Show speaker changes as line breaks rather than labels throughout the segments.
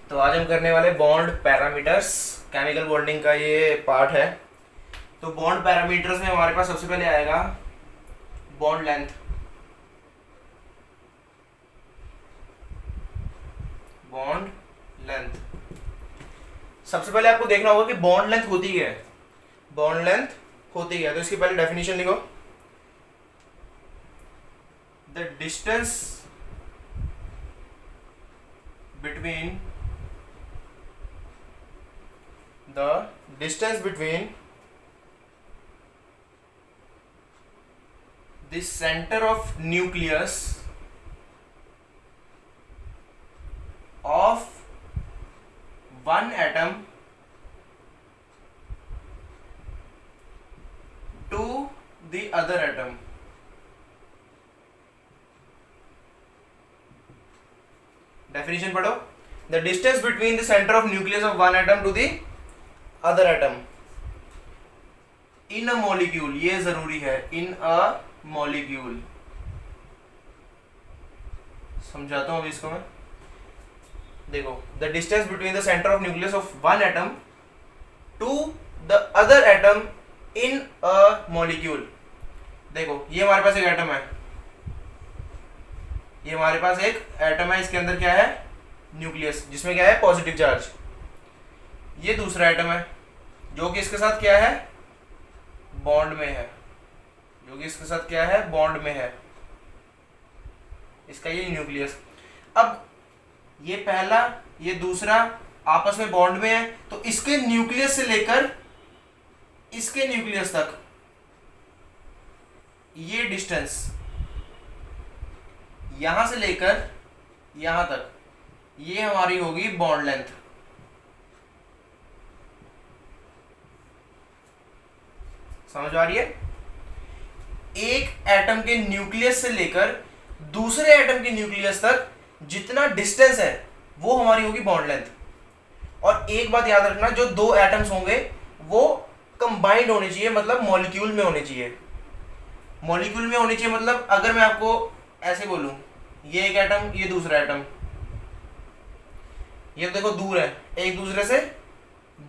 तो आज हम करने वाले बॉन्ड पैरामीटर्स। केमिकल बॉन्डिंग का ये पार्ट है। तो बॉन्ड पैरामीटर्स में हमारे पास सबसे पहले आएगा बॉन्ड लेंथ। बॉन्ड लेंथ सबसे पहले आपको देखना होगा कि बॉन्ड लेंथ होती क्या है। बॉन्ड लेंथ होती क्या है, तो इसकी पहले डेफिनेशन लिखो। The distance between the distance between the center of nucleus of one atom to the other atom. Definition पढ़ो। The distance between the centre of nucleus of one atom to the other atom in a molecule, ये जरूरी है, इन a molecule. समझाता हूं अभी इसको मैं। देखो, the distance between the centre of nucleus of one atom to the other atom in a molecule. देखो, ये हमारे पास एक एटम है, ये हमारे पास एक एटम है, इसके अंदर क्या है, न्यूक्लियस, जिसमें क्या है, पॉजिटिव चार्ज। ये दूसरा एटम है जो कि इसके साथ क्या है, बॉन्ड में है, जो कि इसके साथ क्या है, बॉन्ड में है, इसका ये न्यूक्लियस। अब ये पहला, ये दूसरा आपस में बॉन्ड में है, तो इसके न्यूक्लियस से लेकर इसके न्यूक्लियस तक ये डिस्टेंस, यहां से लेकर यहां तक, ये हमारी होगी बॉन्ड लेंथ। समझ आ रही है? एक एटम के न्यूक्लियस से लेकर दूसरे एटम के न्यूक्लियस तक जितना डिस्टेंस है वो हमारी होगी बॉन्ड लेंथ। और एक बात याद रखना, जो दो एटम्स होंगे वो कंबाइंड होने चाहिए, मतलब मॉलिक्यूल में होने चाहिए। मॉलिक्यूल में होने चाहिए मतलब, अगर मैं आपको ऐसे बोलूं, ये एक एटम, ये दूसरा एटम, ये तो देखो दूर है, एक दूसरे से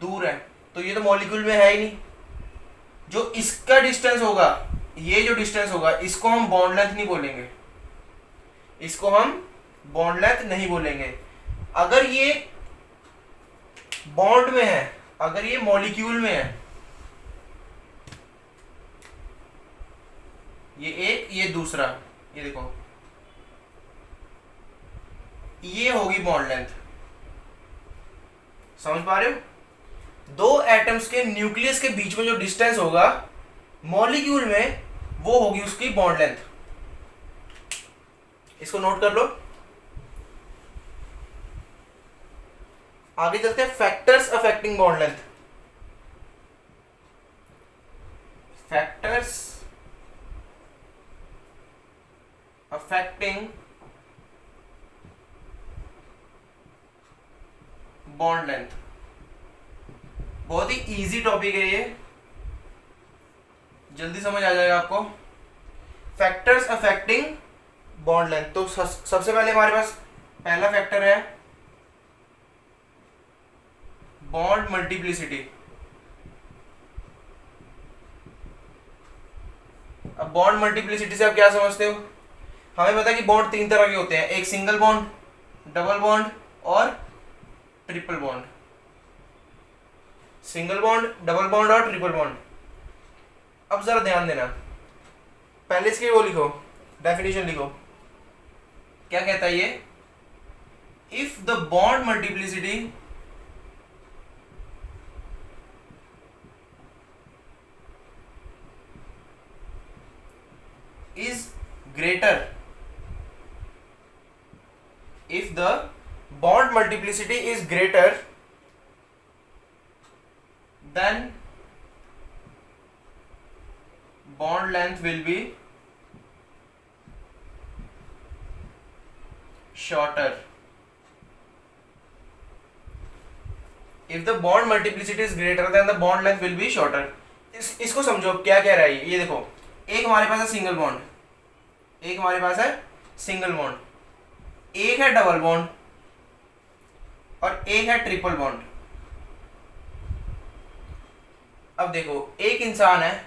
दूर है, तो ये तो मॉलिक्यूल में है ही नहीं। जो इसका डिस्टेंस होगा, ये जो डिस्टेंस होगा, इसको हम बॉन्ड लेंथ नहीं बोलेंगे, इसको हम बॉन्ड लेंथ नहीं बोलेंगे। अगर ये बॉन्ड में है, अगर ये मॉलिक्यूल में है, ये एक, ये दूसरा, ये देखो, ये होगी बॉन्ड लेंथ। समझ पा रहे हो? दो एटम्स के न्यूक्लियस के बीच में जो डिस्टेंस होगा मॉलिक्यूल में, वो होगी उसकी बॉन्ड लेंथ। इसको नोट कर लो। आगे चलते हैं, factors affecting bond length. Factors affecting bond length. बहुत ही इजी टॉपिक है ये, जल्दी समझ आ जाएगा आपको। Factors affecting bond length. तो सबसे पहले हमारे पास पहला फैक्टर है बॉन्ड मल्टीप्लिसिटी। अब बॉन्ड मल्टीप्लिसिटी से आप क्या समझते हो? हमें पता है कि बॉन्ड तीन तरह के होते हैं, एक सिंगल बॉन्ड, डबल बॉन्ड और triple bond. Single bond, double bond और ट्रिपल बॉन्ड। अब जरा ध्यान देना, पहले इसके वो लिखो, डेफिनेशन लिखो। क्या कहता है ये? If the bond multiplicity is greater, if the bond multiplicity is greater then bond length will be shorter. If the bond multiplicity is greater then the bond length will be shorter. इसको समझो क्या कह रहा है ये देखो, एक हमारे पास है सिंगल बॉन्ड, एक हमारे पास है सिंगल बॉन्ड, एक है डबल बॉन्ड और एक है ट्रिपल बॉन्ड। अब देखो एक इंसान है,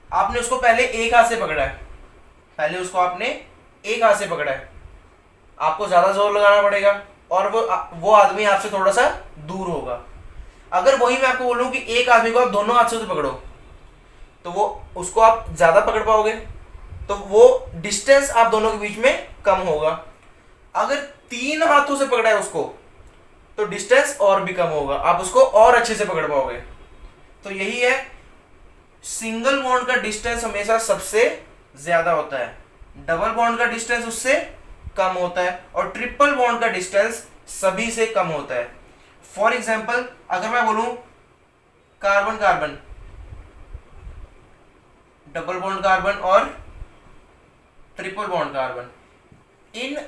आपने उसको पहले एक हाथ से पकड़ा है, पहले उसको आपने एक हाथ से पकड़ा है, आपको ज्यादा जोर लगाना पड़ेगा और वो आदमी आपसे थोड़ा सा दूर होगा। अगर वही मैं आपको बोलूं कि एक आदमी को आप दोनों हाथ से पकड़ो तो वो उसको आप ज्यादा पकड़ पाओगे, तो वो डिस्टेंस आप दोनों के बीच में कम होगा। अगर तीन हाथों से पकड़ा है उसको तो डिस्टेंस और भी कम होगा, आप उसको और अच्छे से पकड़ पाओगे। तो यही है, सिंगल बॉन्ड का डिस्टेंस हमेशा सबसे ज्यादा होता है, डबल बॉन्ड का डिस्टेंस उससे कम होता है और ट्रिपल बॉन्ड का डिस्टेंस सभी से कम होता है। फॉर एग्जाम्पल अगर मैं बोलूं carbon carbon, double bond carbon और ट्रिपल बॉन्ड कार्बन, इन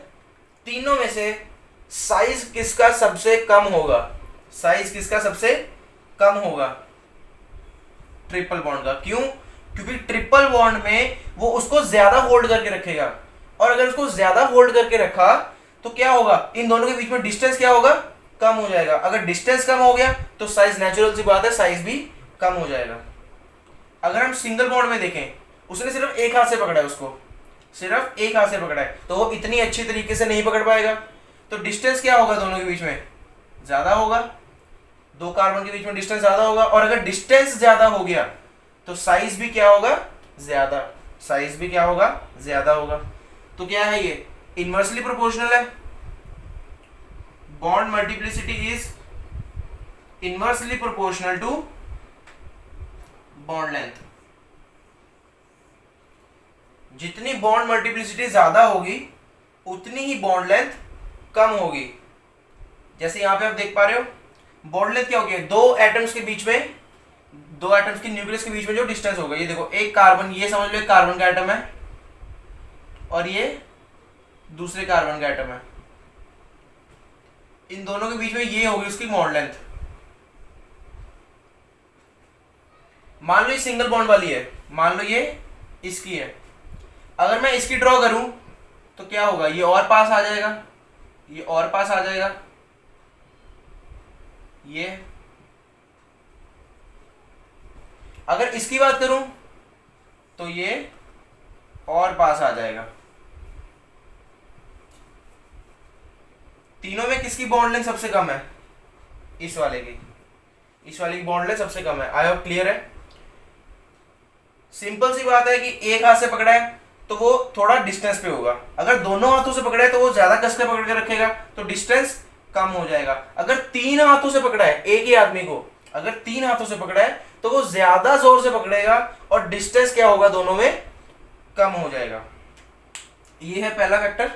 तीनों में से साइज किसका सबसे कम होगा? साइज किसका सबसे कम होगा? ट्रिपल बॉन्ड का। क्यों? क्योंकि ट्रिपल बॉन्ड में वो उसको ज्यादा होल्ड करके रखेगा, और अगर उसको ज्यादा होल्ड करके रखा तो क्या होगा, इन दोनों के बीच में डिस्टेंस क्या होगा, कम हो जाएगा। अगर डिस्टेंस कम हो गया तो साइज, नेचुरल सी बात है, साइज भी कम हो जाएगा। अगर हम सिंगल बॉन्ड में देखें, उसने सिर्फ एक हाथ से पकड़ा है, उसको सिर्फ एक हाथ से पकड़ा है, तो वो इतनी अच्छी तरीके से नहीं पकड़ पाएगा, तो डिस्टेंस क्या होगा दोनों के बीच में, ज्यादा होगा, दो कार्बन के बीच में डिस्टेंस ज्यादा होगा। और अगर डिस्टेंस ज्यादा हो गया तो साइज भी क्या होगा, ज्यादा, साइज भी क्या होगा, ज्यादा होगा। तो क्या है ये, इनवर्सली प्रोपोर्शनल है। Bond multiplicity is inversely proportional to bond length. जितनी बॉन्ड मल्टीप्लिसिटी ज्यादा होगी उतनी ही बॉन्ड लेंथ कम होगी। जैसे यहां पे आप देख पा रहे हो, बॉन्ड लेंथ क्या होगी, दो एटम्स के बीच में, दो एटम्स की न्यूक्लियस के बीच में जो डिस्टेंस होगा, ये देखो एक कार्बन, ये समझ लो एक कार्बन का एटम है और ये दूसरे कार्बन का एटम है, इन दोनों के बीच में ये होगी उसकी बॉन्ड लेंथ। मान लो ये सिंगल बॉन्ड वाली है, मान लो ये इसकी है, अगर मैं इसकी ड्रॉ करूं तो क्या होगा, ये और पास आ जाएगा, ये और पास आ जाएगा, ये। अगर इसकी बात करूं तो ये और पास आ जाएगा। तीनों में किसकी बॉन्ड लेंथ सबसे कम है, इस वाले की, इस वाले की बॉन्ड लेंथ सबसे कम है। आई होप क्लियर है। सिंपल सी बात है कि एक हाथ से पकड़ा है तो वो थोड़ा डिस्टेंस पे होगा, अगर दोनों हाथों से पकड़ा है तो वो ज्यादा कस के पकड़ के रखेगा तो डिस्टेंस कम हो जाएगा। अगर तीन हाथों से पकड़ा है एक ही आदमी को, अगर तीन हाथों से पकड़ा है तो वो ज्यादा जोर से पकड़ेगा और डिस्टेंस क्या होगा, दोनों में कम हो जाएगा। ये है पहला फैक्टर।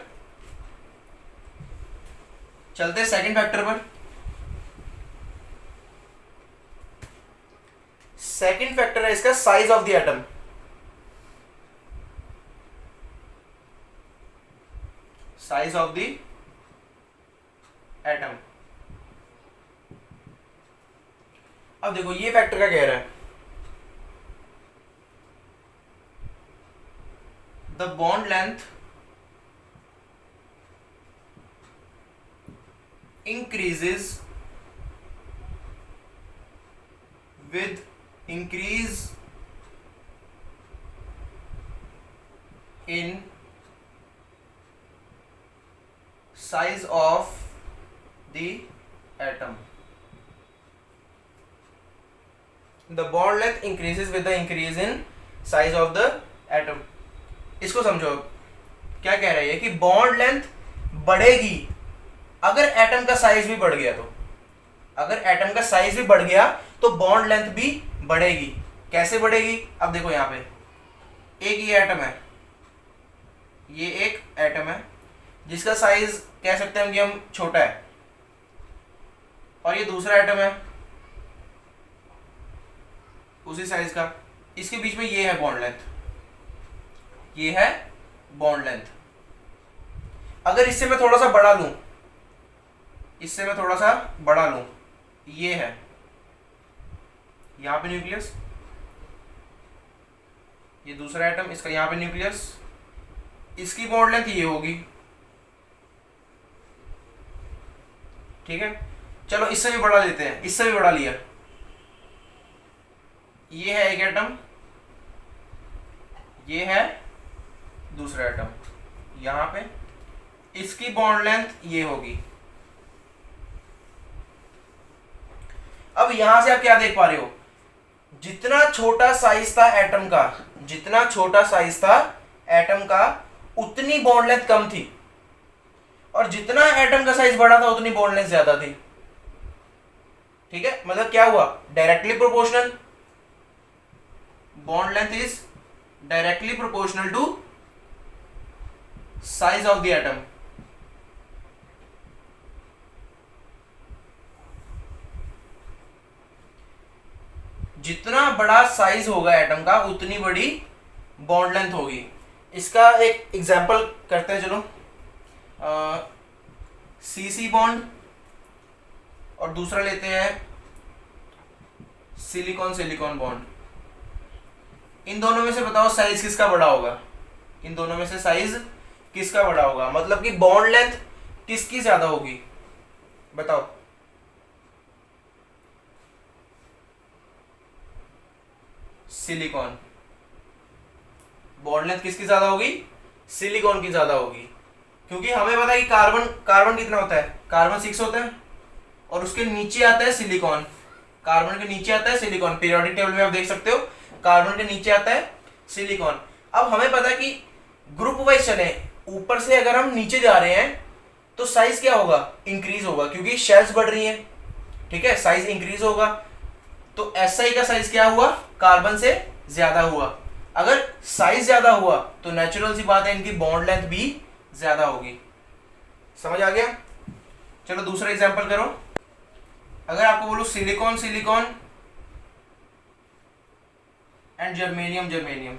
चलते सेकंड फैक्टर पर। सेकंड फैक्टर है इसका size of the atom. Size of the atom. अब देखो ये फैक्टर क्या कह रहा है, the bond length increases with increase in size of the atom. The bond length increases with the increase in size of the atom. इसको समझो, क्या कह रहा है कि बॉन्ड लेंथ बढ़ेगी अगर एटम का साइज भी बढ़ गया, तो अगर एटम का साइज भी बढ़ गया तो बॉन्ड लेंथ भी बढ़ेगी। कैसे बढ़ेगी, अब देखो यहां पे एक ये एटम है, ये एक एटम है जिसका साइज कह सकते हैं कि हम छोटा है, और ये दूसरा एटम है उसी साइज का, इसके बीच में ये है बॉन्ड लेंथ, ये है बॉन्ड लेंथ। अगर इससे मैं थोड़ा सा बड़ा लूं, इससे मैं थोड़ा सा बड़ा लूं, ये है यहां पे न्यूक्लियस, ये दूसरा एटम, इसका यहां पे न्यूक्लियस, इसकी बॉन्ड लेंथ ये होगी, ठीक है, चलो इससे भी बड़ा लेते हैं, इससे भी बड़ा लिया, ये है एक एटम, ये है दूसरा एटम, यहां पे इसकी बॉन्ड लेंथ ये होगी। अब यहां से आप क्या देख पा रहे हो, जितना छोटा साइज था एटम का, जितना छोटा साइज था एटम का, उतनी बॉन्ड लेंथ कम थी, और जितना एटम का साइज बड़ा था उतनी बॉन्ड लेंथ ज्यादा थी। ठीक है, मतलब क्या हुआ, directly proportional, bond length is directly proportional to size of the atom. जितना बड़ा साइज होगा एटम का उतनी बड़ी बॉन्ड लेंथ होगी। इसका एक एग्जांपल करते हैं, चलो, सीसी बॉन्ड और दूसरा लेते हैं सिलिकॉन सिलिकॉन बॉन्ड। इन दोनों में से बताओ साइज किसका बड़ा होगा, इन दोनों में से साइज किसका बड़ा होगा, मतलब कि बॉन्ड लेंथ किसकी ज्यादा होगी, बताओ। सिलिकॉन, बॉन्ड लेंथ किसकी ज्यादा होगी, सिलिकॉन की ज्यादा होगी, क्योंकि हमें पता है कि कार्बन कार्बन कितना होता है, कार्बन 6 होता है, और उसके नीचे आता है सिलिकॉन, कार्बन के नीचे आता है सिलिकॉन, पीरियोडिक टेबल में आप देख सकते हो कार्बन के नीचे आता है सिलिकॉन। अब हमें पता है कि ग्रुप वाइज चले, ऊपर से अगर हम नीचे जा रहे हैं तो साइज क्या होगा, इंक्रीज होगा, क्योंकि शेल्स बढ़ रही हैं, ठीक है, साइज इंक्रीज होगा। तो SI का साइज क्या हुआ, कार्बन से ज्यादा हुआ। अगर साइज ज्यादा हुआ तो नेचुरल सी बात है इनकी बॉन्ड लेंथ भी ज्यादा होगी। समझ आ गया, चलो दूसरा एग्जांपल करो। अगर आपको बोलो silicon silicon and germanium germanium,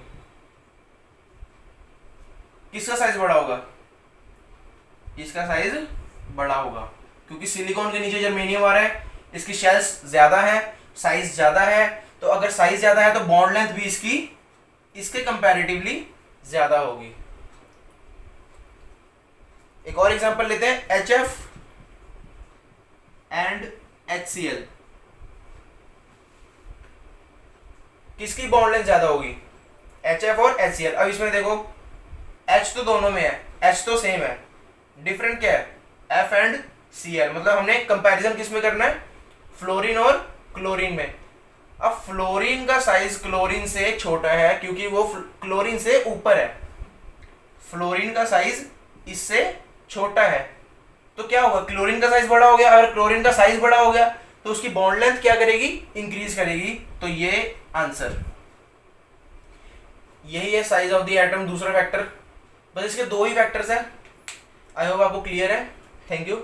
किसका साइज बड़ा होगा, इसका साइज बड़ा होगा, क्योंकि सिलिकॉन के नीचे जर्मेनियम आ रहा है, इसकी शेल्स ज्यादा है, साइज ज्यादा है, तो अगर साइज ज्यादा है तो बॉन्ड लेंथ भी इसकी इसके कंपैरेटिवली ज्यादा होगी। एक और एग्जांपल लेते हैं, HF एंड HCl, किसकी बॉन्ड लेंथ ज्यादा होगी, HF और HCl। अब इसमें देखो H तो दोनों में है, H तो सेम है, डिफरेंट क्या है, F एंड Cl, मतलब हमने कंपैरिजन किस में करना है, फ्लोरीन और क्लोरीन में। अब फ्लोरीन का साइज क्लोरीन से छोटा है क्योंकि वो क्लोरीन से ऊपर है, फ्लोरीन का साइज इससे छोटा है, तो क्या होगा, क्लोरीन का साइज बड़ा हो गया। अगर क्लोरीन का साइज बड़ा हो गया तो उसकी बॉन्ड लेंथ क्या करेगी, इंक्रीज करेगी। तो ये आंसर, यही है साइज ऑफ द एटम, दूसरा फैक्टर। बस इसके दो ही फैक्टर्स हैं। आई होप आपको क्लियर है। Thank you.